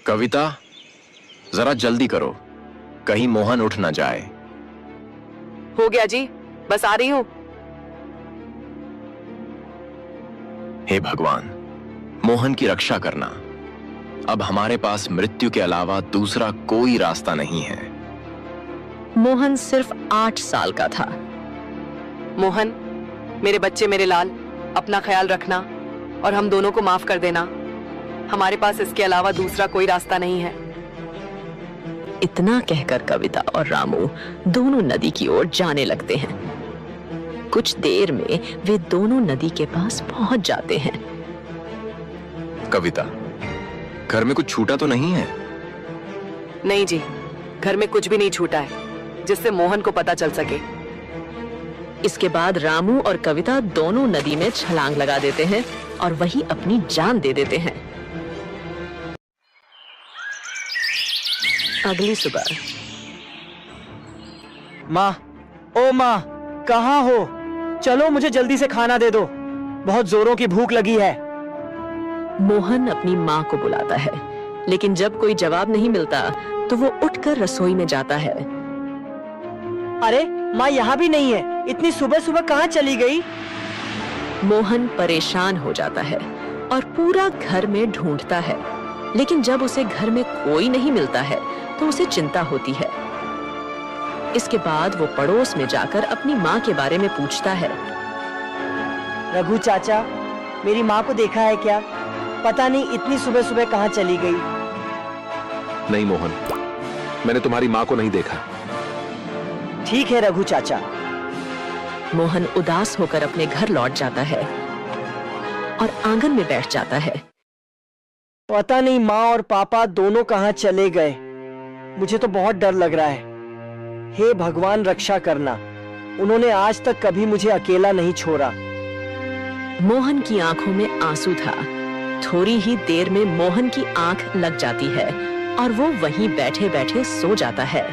कविता, जरा जल्दी करो, कहीं मोहन उठ ना जाए। हो गया जी, बस आ रही हूं। हे भगवान, मोहन की रक्षा करना। अब हमारे पास मृत्यु के अलावा दूसरा कोई रास्ता नहीं है। मोहन सिर्फ 8 साल का था। मोहन, मेरे बच्चे, मेरे लाल, अपना ख्याल रखना और हम दोनों को माफ कर देना। हमारे पास इसके अलावा दूसरा कोई रास्ता नहीं है। इतना कहकर कविता और रामू दोनों नदी की ओर जाने लगते हैं। कुछ देर में वे दोनों नदी के पास पहुंच जाते हैं। कविता, घर में कुछ छूटा तो नहीं है? नहीं जी, घर में कुछ भी नहीं छूटा है जिससे मोहन को पता चल सके। इसके बाद रामू और कविता दोनों नदी में छलांग लगा देते हैं और वहीं अपनी जान दे देते हैं। अगली सुबह। माँ, ओ माँ, कहाँ हो? चलो मुझे जल्दी से खाना दे दो, बहुत जोरों की भूख लगी है। मोहन अपनी माँ को बुलाता है, लेकिन जब कोई जवाब नहीं मिलता तो वो उठकर रसोई में जाता है। अरे माँ यहाँ भी नहीं है, इतनी सुबह सुबह कहाँ चली गई? मोहन परेशान हो जाता है और पूरा घर में ढूंढता है, लेकिन जब उसे घर में कोई नहीं मिलता है तो उसे चिंता होती है। इसके बाद वो पड़ोस में जाकर अपनी माँ के बारे में पूछता है। रघु चाचा, मेरी माँ को देखा है क्या? पता नहीं इतनी सुबह सुबह कहाँ चली गई। नहीं मोहन, मैंने तुम्हारी माँ को नहीं देखा। ठीक है रघु चाचा। मोहन उदास होकर अपने घर लौट जाता है और आंगन में बैठ जाता है। पता नहीं माँ और पापा दोनों कहाँ चले गए। मुझे तो बहुत डर लग रहा है। हे भगवान, रक्षा करना। उन्होंने आज तक कभी मुझे अकेला नहीं छोड़ा। मोहन की आंखों में आंसू था। थोड़ी ही देर में मोहन की आंख लग जाती है और वो वहीं बैठे बैठे सो जाता है।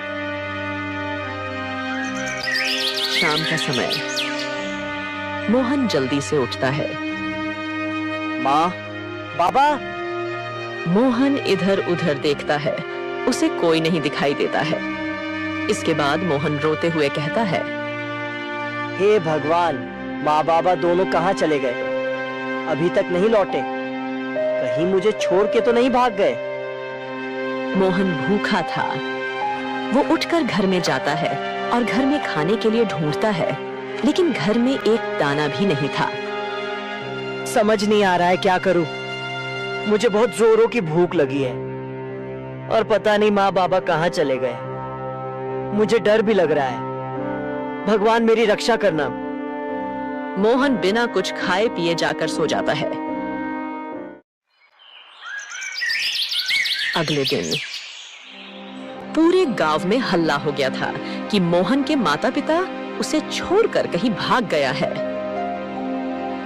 शाम का समय। मोहन जल्दी से उठता है। माँ, बाबा। मोहन इधर उधर देखता है, उसे कोई नहीं दिखाई देता है। इसके बाद मोहन रोते हुए कहता है, हे भगवान, माँ बाबा दोनों कहाँ चले गए? अभी तक नहीं लौटे। कहीं मुझे छोड़ के तो नहीं भाग गए? मोहन भूखा था। वो उठकर घर में जाता है और घर में खाने के लिए ढूंढता है, लेकिन घर में एक दाना भी नहीं था। समझ नहीं आ रहा है क्या करूं। मुझे बहुत जोरों की भूख लगी है और पता नहीं माँ बाबा कहाँ चले गए। मुझे डर भी लग रहा है। भगवान मेरी रक्षा करना। मोहन बिना कुछ खाए पिए जाकर सो जाता है। अगले दिन पूरे गांव में हल्ला हो गया था कि मोहन के माता पिता उसे छोड़कर कहीं भाग गया है।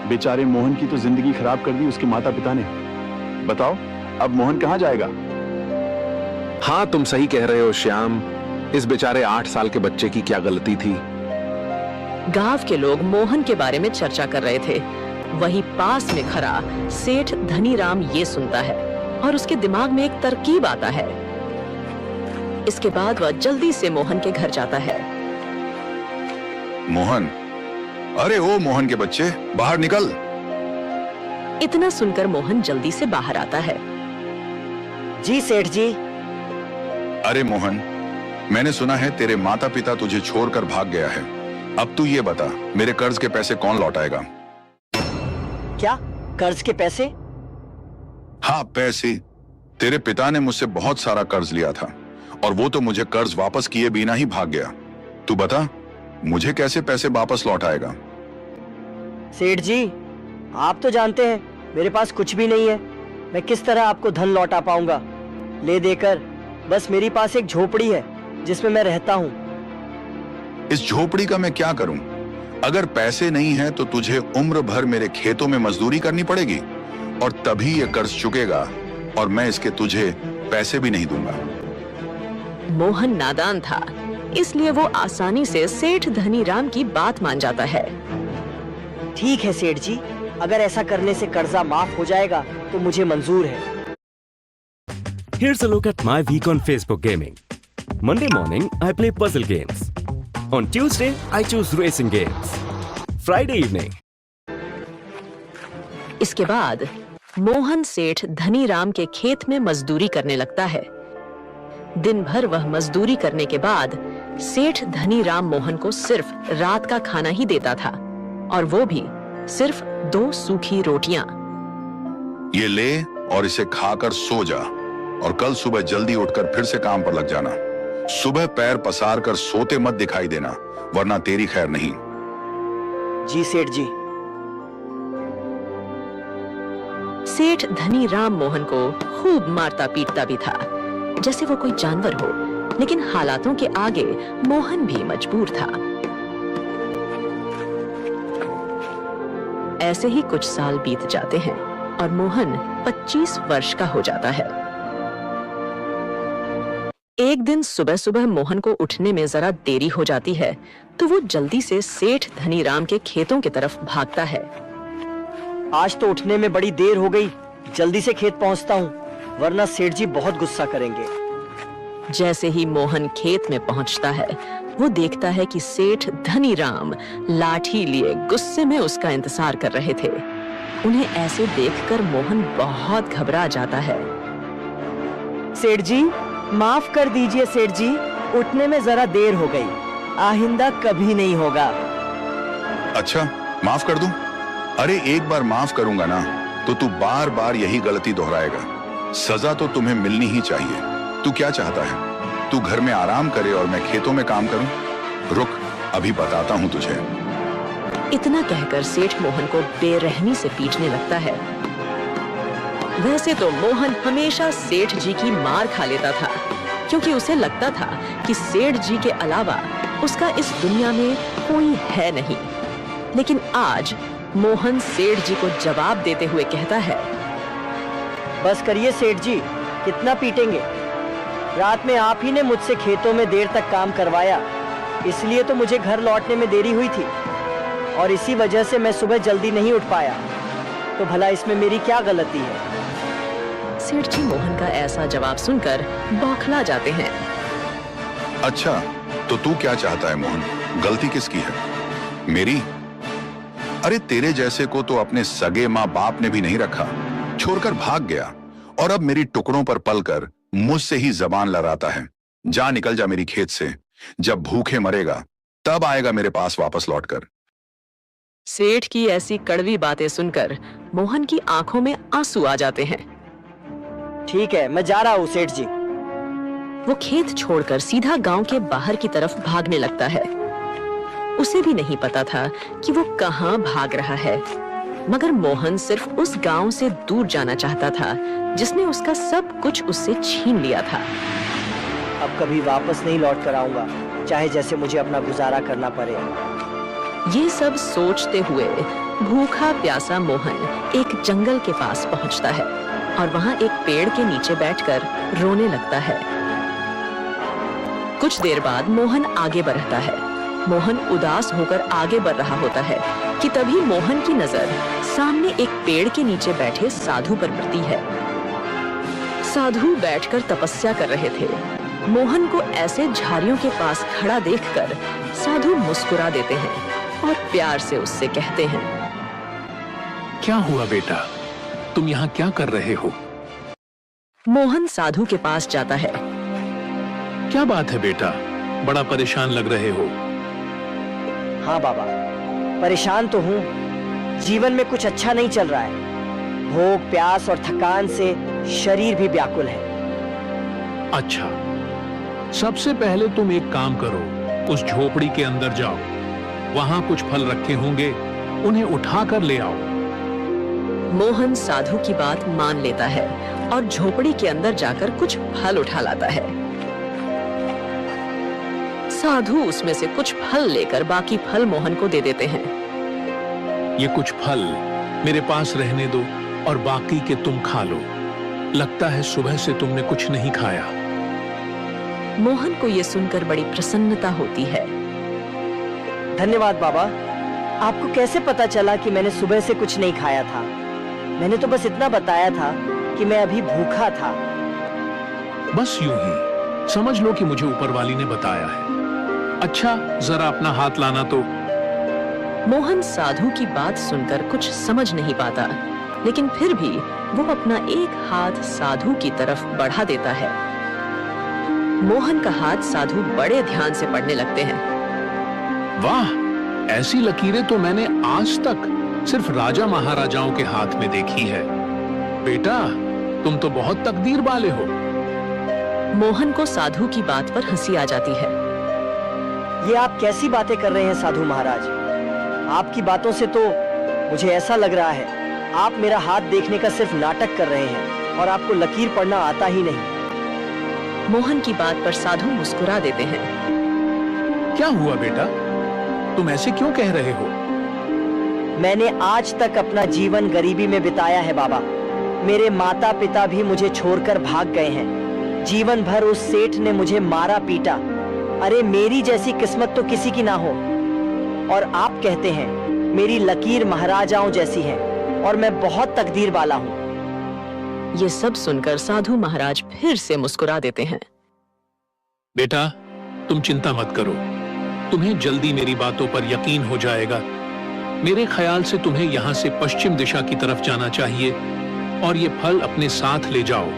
बेचारे मोहन की तो जिंदगी खराब कर दी उसके माता पिता ने। बताओ अब मोहन कहाँ जाएगा? हाँ, तुम सही कह रहे हो श्याम। इस बेचारे 8 साल के बच्चे की क्या गलती थी। गांव के लोग मोहन के बारे में चर्चा कर रहे थे। वहीं पास में खड़ा सेठ धनीराम ये सुनता है और उसके दिमाग में एक तरकीब आता है। इसके बाद वह जल्दी से मोहन के घर जाता है। मोहन, अरे ओ मोहन के बच्चे, बाहर निकल। इतना सुनकर मोहन जल्दी से बाहर आता है। जी सेठ जी। अरे मोहन, मैंने सुना है तेरे माता पिता तुझे छोड़कर भाग गया है। अब तू ये बता, मेरे कर्ज के पैसे कौन लौटाएगा? क्या कर्ज के पैसे? हाँ, पैसे। तेरे पिता ने मुझसे बहुत सारा कर्ज लिया था और वो तो मुझे कर्ज वापस किए बिना ही भाग गया। तू बता, मुझे कैसे पैसे वापस लौटाएगा? सेठ जी, आप तो जानते हैं मेरे पास कुछ भी नहीं है। मैं किस तरह आपको धन लौटा पाऊंगा? ले देकर। बस मेरी पास एक झोपड़ी है जिसमें मैं रहता हूँ। इस झोपड़ी का मैं क्या करूं? अगर पैसे नहीं है तो तुझे उम्र भर मेरे खेतों में मजदूरी करनी पड़ेगी और तभी ये कर्ज चुकेगा और मैं इसके तुझे पैसे भी नहीं दूंगा। मोहन नादान था, इसलिए वो आसानी से सेठ धनीराम की बात मान जाता है। ठीक है सेठ जी, अगर ऐसा करने से कर्जा माफ हो जाएगा तो मुझे मंजूर है। Here's a look at my week on Facebook gaming. Monday morning, I play puzzle games. On Tuesday, I choose racing games. Friday evening. इसके बाद मोहन सेठ धनीराम के खेत में मजदूरी करने लगता है। दिन भर वह मजदूरी करने के बाद सेठ धनीराम मोहन को सिर्फ रात का खाना ही देता था, और वो भी सिर्फ 2 सूखी रोटियां। ये ले और इसे खाकर सो जा, और कल सुबह जल्दी उठकर फिर से काम पर लग जाना। सुबह पैर पसार कर सोते मत दिखाई देना, वरना तेरी खैर नहीं। जी सेठ जी। सेठ धनीराम मोहन को खूब मारता पीटता भी था, जैसे वो कोई जानवर हो, लेकिन हालातों के आगे मोहन भी मजबूर था। ऐसे ही कुछ साल बीत जाते हैं और मोहन 25 वर्ष का हो जाता है। एक दिन सुबह सुबह मोहन को उठने में जरा देरी हो जाती है, तो वो जल्दी से सेठ धनीराम के खेतों की तरफ भागता है। आज तो उठने में बड़ी देर हो गई, जल्दी से खेत पहुंचता हूँ, वरना सेठ जी बहुत गुस्सा करेंगे। जैसे ही मोहन खेत में पहुंचता है, वो देखता है कि सेठ धनीराम लाठी लिए गुस्से में उसका इंतजार कर रहे थे। उन्हें ऐसे देखकर मोहन बहुत घबरा जाता है। सेठ जी, माफ कर दीजिए सेठ जी, उठने में जरा देर हो गई, आइंदा कभी नहीं होगा। अच्छा, माफ कर दूं? अरे एक बार माफ करूंगा ना, तो तू बार बार यही गलती दोहराएगा। सजा तो तुम्हें मिलनी ही चाहिए। तू क्या चाहता है? तू घर में आराम करे और मैं खेतों में काम करूं? रुक, अभी बताता हूं तुझे। इतना कहकर सेठ मोहन को बेरहमी से पीटने लगता है। वैसे तो मोहन हमेशा सेठ जी की मार खा लेता था, क्योंकि उसे लगता था कि सेठ जी के अलावा उसका इस दुनिया में कोई है नहीं। लेकिन आज मोहन सेठ जी को जवाब देते हुए कहता है, बस करिए सेठ जी, कितना पीटेंगे? रात में आप ही ने मुझसे खेतों में देर तक काम करवाया, इसलिए तो मुझे घर लौटने में देरी हुई थी, और इसी वजह से मैं सुबह जल्दी नहीं उठ पाया। तो भला इसमें मेरी क्या गलती है? सेठ जी मोहन का ऐसा जवाब सुनकर बौखला जाते हैं। अच्छा, तो तू क्या चाहता है मोहन? गलती किसकी है? मेरी? अरे तेरे जैसे को तो अपने सगे माँ बाप ने भी नहीं रखा, छोड़कर भाग गया, और अब मेरी टुकड़ों पर पलकर मुझसे ही जबान लड़ाता है। जा, निकल जा मेरी खेत से। जब भूखे मरेगा तब आएगा मेरे पास वापस लौटकर। सेठ की ऐसी कड़वी बातें सुनकर मोहन की आंखों में आंसू आ जाते हैं। ठीक है, मैं जा रहा हूँ सेठ जी। वो खेत छोड़कर सीधा गांव के बाहर की तरफ भागने लगता है। उसे भी नहीं पता था कि वो कहां भाग रहा है, मगर मोहन सिर्फ उस गांव से दूर जाना चाहता था जिसने उसका सब कुछ उससे छीन लिया था। अब कभी वापस नहीं लौट कर आऊंगा, चाहे जैसे मुझे अपना गुजारा करना पड़े। ये सब सोचते हुए भूखा प्यासा मोहन एक जंगल के पास पहुंचता है और वहां एक पेड़ के नीचे बैठकर रोने लगता है। कुछ देर बाद मोहन आगे बढ़ता है। मोहन उदास होकर आगे बढ़ रहा होता है कि तभी मोहन की नजर सामने एक पेड़ के नीचे बैठे साधु पर पड़ती है। साधु बैठकर तपस्या कर रहे थे। मोहन को ऐसे झाड़ियों के पास खड़ा देखकर साधु मुस्कुरा देते हैं और प्यार से उससे कहते हैं, क्या हुआ बेटा, तुम यहाँ क्या कर रहे हो? मोहन साधु के पास जाता है। क्या बात है बेटा, बड़ा परेशान लग रहे हो। हाँ बाबा, परेशान तो हूँ। जीवन में कुछ अच्छा नहीं चल रहा है। भूख, प्यास और थकान से शरीर भी व्याकुल है। अच्छा, सबसे पहले तुम एक काम करो, उस झोपड़ी के अंदर जाओ, वहां कुछ फल रखे होंगे, उन्हें उठा कर ले आओ। मोहन साधु की बात मान लेता है और झोपड़ी के अंदर जाकर कुछ फल उठा लाता है। साधु उसमें से कुछ फल लेकर बाकी फल मोहन को दे देते हैं। ये कुछ फल मेरे पास रहने दो और बाकी के तुम खा लो। लगता है सुबह से तुमने कुछ नहीं खाया। मोहन को यह सुनकर बड़ी प्रसन्नता होती है। धन्यवाद बाबा। आपको कैसे पता चला कि मैंने सुबह से कुछ नहीं खाया था? मैंने तो बस इतना बताया था कि मैं अभी भूखा था। बस यूं ही समझ लो कि मुझे ऊपर वाली ने बताया है। अच्छा, जरा अपना हाथ लाना तो। मोहन साधु की बात सुनकर कुछ समझ नहीं पाता, लेकिन फिर भी वो अपना एक हाथ साधु की तरफ बढ़ा देता है। मोहन का हाथ साधु बड़े ध्यान से पढ़ने लगते हैं। वाह, ऐसी लकीरें तो मैंने आज तक सिर्फ राजा महाराजाओं के हाथ में देखी है। बेटा, तुम तो बहुत तकदीर वाले हो। मोहन को साधु की बात पर हंसी आ जाती है। ये आप कैसी बातें कर रहे हैं साधु महाराज? आपकी बातों से तो मुझे ऐसा लग रहा है आप मेरा हाथ देखने का सिर्फ नाटक कर रहे हैं और आपको लकीर पढ़ना आता ही नहीं। मोहन की बात पर साधु मुस्कुरा देते हैं। क्या हुआ बेटा, तुम ऐसे क्यों कह रहे हो? मैंने आज तक अपना जीवन गरीबी में बिताया है बाबा। मेरे माता पिता भी मुझे छोड़कर भाग गए हैं। जीवन भर उस सेठ ने मुझे मारा पीटा। अरे मेरी जैसी किस्मत तो किसी की ना हो। और आप कहते हैं मेरी लकीर महाराजाओं जैसी है और मैं बहुत तकदीर वाला हूँ। ये सब सुनकर साधु महाराज फिर से मुस्कुरा देते हैं। बेटा, तुम चिंता मत करो, तुम्हें जल्दी मेरी बातों पर यकीन हो जाएगा। मेरे ख्याल से तुम्हें यहाँ से पश्चिम दिशा की तरफ जाना चाहिए और ये फल अपने साथ ले जाओ,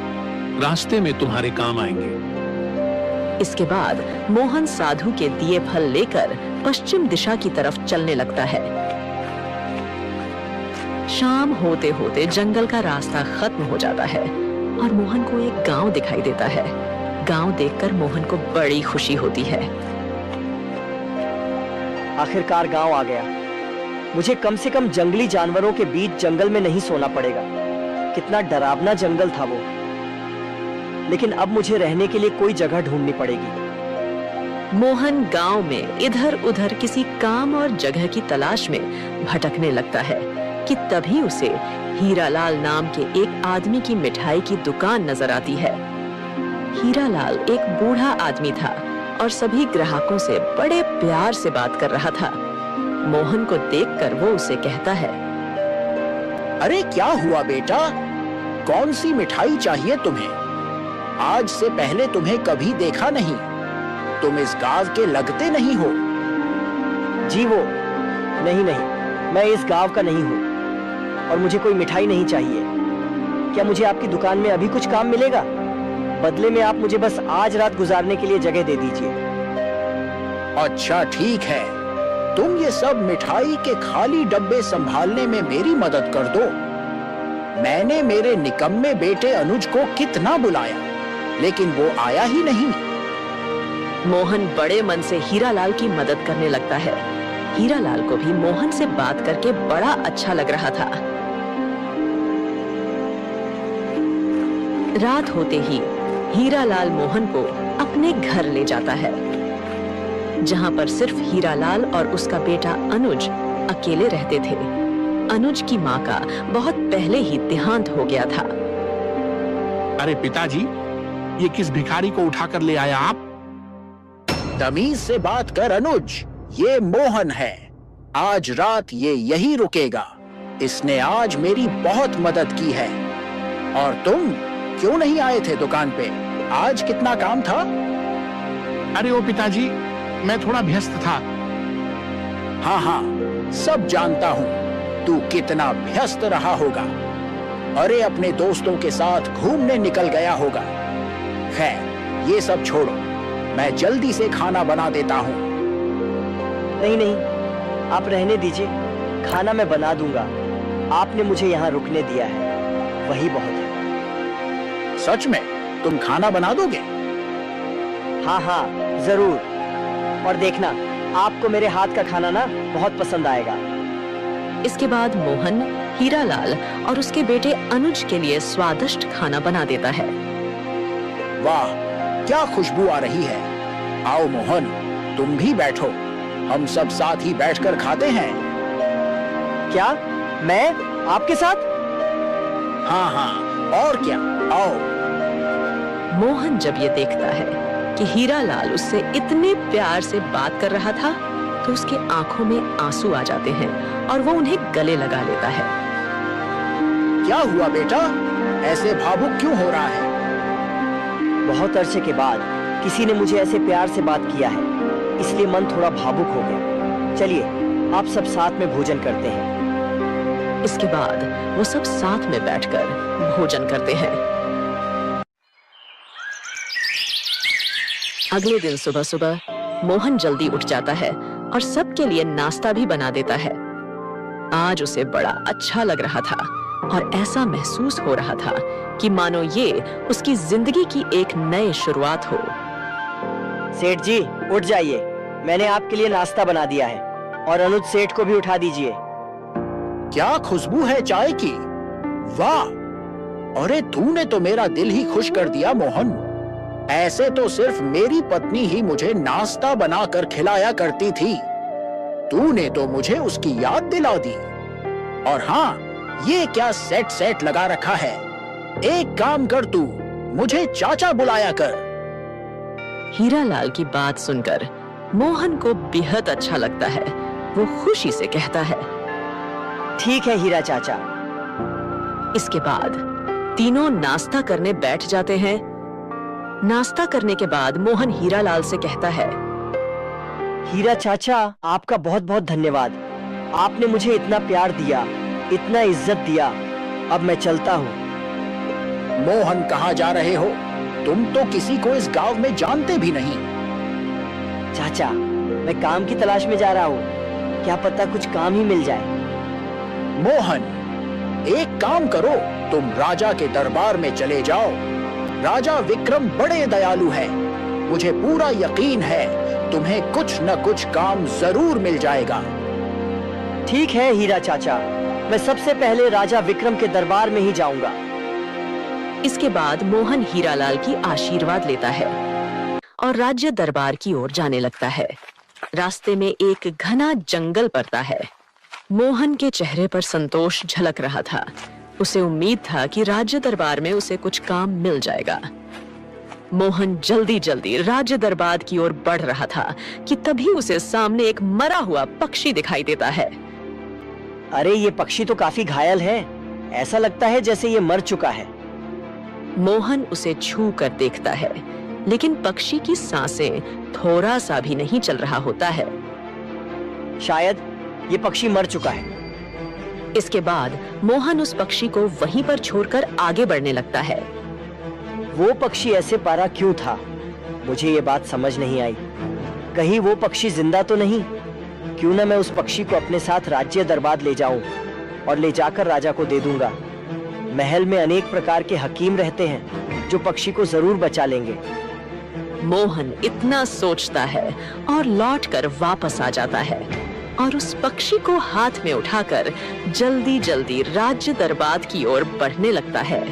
रास्ते में तुम्हारे काम आएंगे। इसके बाद मोहन साधु के दिए फल लेकर पश्चिम दिशा की तरफ चलने लगता है। शाम होते होते जंगल का रास्ता खत्म हो जाता है और मोहन को एक गांव दिखाई देता है। गांव देखकर मोहन को बड़ी खुशी होती है। आखिरकार गांव आ गया। मुझे कम से कम जंगली जानवरों के बीच जंगल में नहीं सोना पड़ेगा। कितना डरावना जंगल था वो। लेकिन अब मुझे रहने के लिए कोई जगह ढूंढनी पड़ेगी। मोहन गांव में इधर उधर किसी काम और जगह की तलाश में भटकने लगता है कि तभी उसे हीरालाल नाम के एक आदमी की मिठाई की दुकान नजर आती है। हीरालाल एक बूढ़ा आदमी था और सभी ग्राहकों से बड़े प्यार से बात कर रहा था। मोहन को देखकर वो उसे कहता है, अरे क्या हुआ बेटा, कौन सी मिठाई चाहिए तुम्हें? आज से पहले तुम्हें कभी देखा नहीं। तुम इस गांव के लगते नहीं हो। जी वो नहीं, मैं इस गांव का नहीं हूँ और मुझे कोई मिठाई नहीं चाहिए। क्या मुझे आपकी दुकान में अभी कुछ काम मिलेगा? बदले में आप मुझे बस आज रात गुजारने के लिए जगह दे दीजिए। अच्छा ठीक है, तुम ये सब मिठाई के खाली डब्बे संभालने में मेरी मदद कर दो। मैंने मेरे निकम्मे बेटे अनुज को कितना बुलाया, लेकिन वो आया ही नहीं। मोहन बड़े मन से हीरालाल की मदद करने लगता है। हीरालाल को भी मोहन से बात करके बड़ा अच्छा लग रहा था। रात होते ही हीरालाल मोहन को अपने घर ले जाता है, जहां पर सिर्फ हीरालाल और उसका बेटा अनुज अकेले रहते थे। अनुज की माँ का बहुत पहले ही देहांत हो गया था। अरे पिताजी, ये किस भिखारी को उठाकर ले आया आप? तमीज से बात कर अनुज, ये मोहन है। आज रात ये यही रुकेगा। इसने आज मेरी बहुत मदद की है। और तुम क्यों नहीं आए थे दुकान पे? आज कितना काम था? अरे ओ पिताजी, मैं थोड़ा व्यस्त था। हाँ, सब जानता हूँ तू कितना व्यस्त रहा होगा। अरे अपने दोस्तों के साथ घूमने निकल गया होगा। खैर, ये सब छोड़ो, मैं जल्दी से खाना बना देता हूँ। नहीं, आप रहने दीजिए। खाना मैं बना दूंगा। आपने मुझे यहाँ रुकने दिया है, वही बहुत है। सच में तुम खाना बना दोगे? हाँ, जरूर। और देखना, आपको मेरे हाथ का खाना ना बहुत पसंद आएगा। इसके बाद मोहन हीरालाल और उसके बेटे अनुज के लिए स्वादिष्ट खाना बना देता है। वाह, क्या खुशबू आ रही है। आओ मोहन, तुम भी बैठो। हम सब साथ ही बैठकर खाते हैं। क्या? मैं आपके साथ? हाँ, और क्या, आओ। मोहन जब ये देखता है कि हीरालाल उससे इतने प्यार से बात कर रहा था, तो उसके आंखों में आंसू आ जाते हैं और वो उन्हें गले लगा लेता है। क्या हुआ बेटा, ऐसे भावुक क्यों हो रहा है? बहुत अरसे के बाद किसी ने मुझे ऐसे प्यार से बात किया है, इसलिए मन थोड़ा भावुक हो गया। चलिए आप सब साथ में भोजन करते हैं। इसके बाद वो सब साथ में बैठकर भोजन करते हैं। अगले दिन सुबह सुबह मोहन जल्दी उठ जाता है और सबके लिए नाश्ता भी बना देता है। आज उसे बड़ा अच्छा लग रहा था और ऐसा महसूस हो रहा था कि मानो ये उसकी जिंदगी की एक नई शुरुआत हो। सेठ जी उठ जाइए, मैंने आपके लिए नाश्ता बना दिया है और अनुज सेठ को भी उठा दीजिए। क्या खुशबू है चाय की! वाह! अरे तूने तो मेरा दिल ही खुश कर दिया मोहन। ऐसे तो सिर्फ मेरी पत्नी ही मुझे नाश्ता बनाकर खिलाया करती थी। तूने तो मुझे उसकी याद दिला दी। और हाँ, ये क्या सेट लगा रखा है? एक काम कर, तू मुझे चाचा बुलाया कर। हीरालाल की बात सुनकर मोहन को बेहद अच्छा लगता है। वो खुशी से कहता है, ठीक है हीरा चाचा। इसके बाद तीनों नाश्ता करने बैठ जाते हैं। नाश्ता करने के बाद मोहन हीरालाल से कहता है, हीरा चाचा आपका बहुत बहुत धन्यवाद। आपने मुझे इतना प्यार दिया, इतना इज्जत दिया। अब मैं चलता हूँ। मोहन कहाँ जा रहे हो? तुम तो किसी को इस गांव में जानते भी नहीं। चाचा मैं काम की तलाश में जा रहा हूँ, क्या पता कुछ काम ही मिल जाए। मोहन एक काम करो, तुम राजा के दरबार में चले जाओ। राजा विक्रम बड़े दयालु हैं। मुझे पूरा यकीन है तुम्हें कुछ न कुछ काम जरूर मिल जाएगा। ठीक है हीरा चाचा, मैं सबसे पहले राजा विक्रम के दरबार में ही जाऊंगा। इसके बाद मोहन हीरालाल की आशीर्वाद लेता है और राज्य दरबार की ओर जाने लगता है। रास्ते में एक घना जंगल पड़ता है। मोहन के चेहरे पर संतोष झलक रहा था। उसे उम्मीद था कि राज्य दरबार में उसे कुछ काम मिल जाएगा। मोहन जल्दी जल्दी राज्य दरबार की ओर बढ़ रहा था कि तभी उसे सामने एक मरा हुआ पक्षी दिखाई देता है। अरे ये पक्षी तो काफी घायल है, ऐसा लगता है जैसे ये मर चुका है। मोहन उसे छू कर देखता है, लेकिन पक्षी की सांसें थोड़ा सा भी नहीं चल रहा होता है। शायद ये पक्षी मर चुका है। इसके बाद मोहन उस पक्षी को वहीं पर छोड़कर आगे बढ़ने लगता है। वो पक्षी ऐसे पारा क्यों था? मुझे ये बात समझ नहीं आई। कहीं वो पक्षी जिंदा तो नहीं? क्यों ना मैं उस पक्षी को अपने साथ राज्य दरबार ले जाऊं और ले जाकर राजा को दे दूंगा। महल में अनेक प्रकार के हकीम रहते हैं जो पक्षी को जरूर बचा लेंगे। मोहन इतना सोचता है और लौटकर वापस आ जाता है और उस पक्षी को हाथ में उठाकर जल्दी जल्दी राज्य दरबार की ओर बढ़ने लगता है।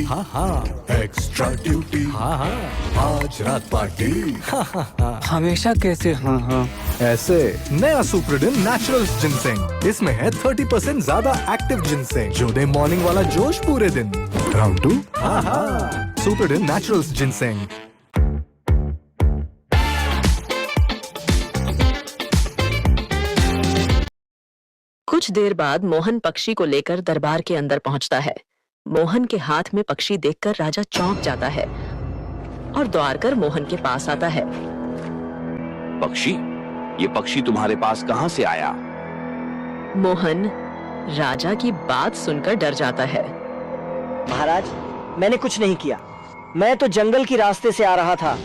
हाँ हाँ एक्स्ट्रा ड्यूटी, हाँ हाँ आज रात पार्टी, हाँ हाँ हाँ हमेशा कैसे हाँ हाँ ऐसे। नया सुप्रीडन नेचुरल्स जिनसेंग, इसमें है 30% ज्यादा एक्टिव जिनसेंग जो दे मॉर्निंग वाला जोश पूरे दिन। राउंड 2, हाँ हाँ सुप्रीडन नेचुरल्स जिनसेंग। कुछ देर बाद मोहन पक्षी को लेकर दरबार के अंदर पहुंचता है। मोहन के हाथ में पक्षी देखकर राजा चौंक जाता है और दौड़ कर मोहन के पास आता है। पक्षी, ये पक्षी तुम्हारे पास कहां से आया? मोहन राजा की बात सुनकर डर जाता है। महाराज, मैंने कुछ नहीं किया। मैं तो जंगल की रास्ते से आ रहा था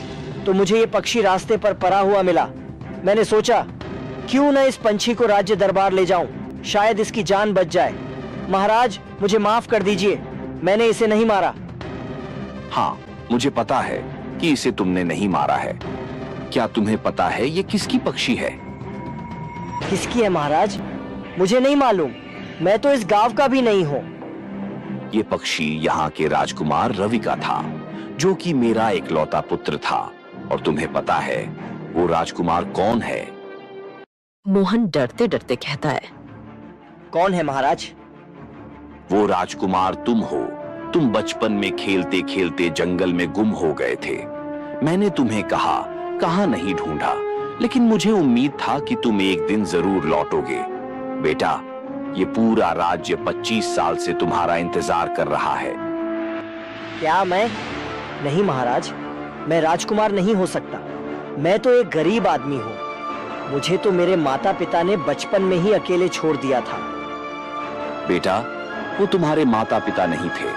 तो मुझे ये पक्षी रास्ते पर पड़ा हुआ मिला। मैंने सोचा क्यों न इस पंछी को राज्य दरबार ले जाऊं, शायद इसकी जान बच जाए। महाराज मुझे माफ कर दीजिए, मैंने इसे नहीं मारा। हाँ, मुझे पता है कि इसे तुमने नहीं मारा है। क्या तुम्हें पता है ये किसकी पक्षी है? किसकी है महाराज? मुझे नहीं मालूम, मैं तो इस गांव का भी नहीं हूँ। ये पक्षी यहाँ के राजकुमार रवि का था, जो कि मेरा इकलौता पुत्र था। और तुम्हें पता है वो राजकुमार कौन है? मोहन डरते डरते कहता है, कौन है महाराज? वो राजकुमार तुम हो। तुम बचपन में खेलते खेलते जंगल में गुम हो गए थे। मैंने तुम्हें कहाँ नहीं ढूंढा, लेकिन मुझे उम्मीद था कि तुम एक दिन जरूर लौटोगे। बेटा, ये पूरा राज्य 25 साल से तुम्हारा इंतजार कर रहा है। क्या मैं? नहीं महाराज, मैं राजकुमार नहीं हो सकता। मैं तो एक गरीब आदमी हूँ। मुझे तो मेरे माता पिता ने बचपन में ही अकेले छोड़ दिया था। बेटा, वो तुम्हारे माता पिता नहीं थे,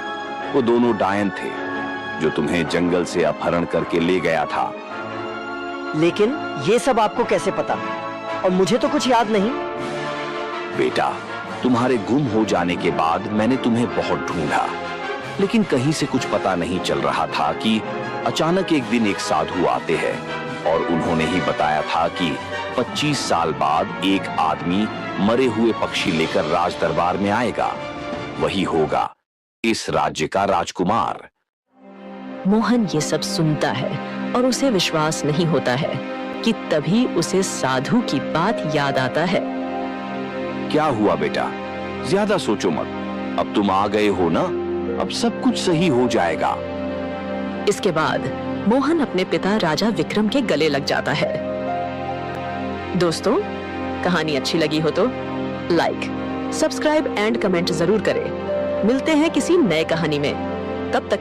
वो दोनों डायन थे जो तुम्हें जंगल से अपहरण करके ले गया था। लेकिन ये सब आपको कैसे पता? और मुझे तो कुछ याद नहीं। बेटा, तुम्हारे गुम हो जाने के बाद मैंने तुम्हें बहुत ढूंढा, लेकिन कहीं से कुछ पता नहीं चल रहा था कि अचानक एक दिन एक साधु आते हैं और उन्होंने ही बताया था कि 25 साल बाद एक आदमी मरे हुए पक्षी लेकर राज दरबार में आएगा। वही होगा इस राज्य का राजकुमार। मोहन ये सब सुनता है और उसे विश्वास नहीं होता है कि तभी उसे साधु की बात याद आता है। क्या हुआ बेटा? ज्यादा सोचो मत, अब तुम आ गए हो ना, अब सब कुछ सही हो जाएगा। इसके बाद मोहन अपने पिता राजा विक्रम के गले लग जाता है। दोस्तों, कहानी अच्छी लगी हो तो लाइक, सब्सक्राइब एंड कमेंट जरूर करें। मिलते हैं किसी नए कहानी में। तब तक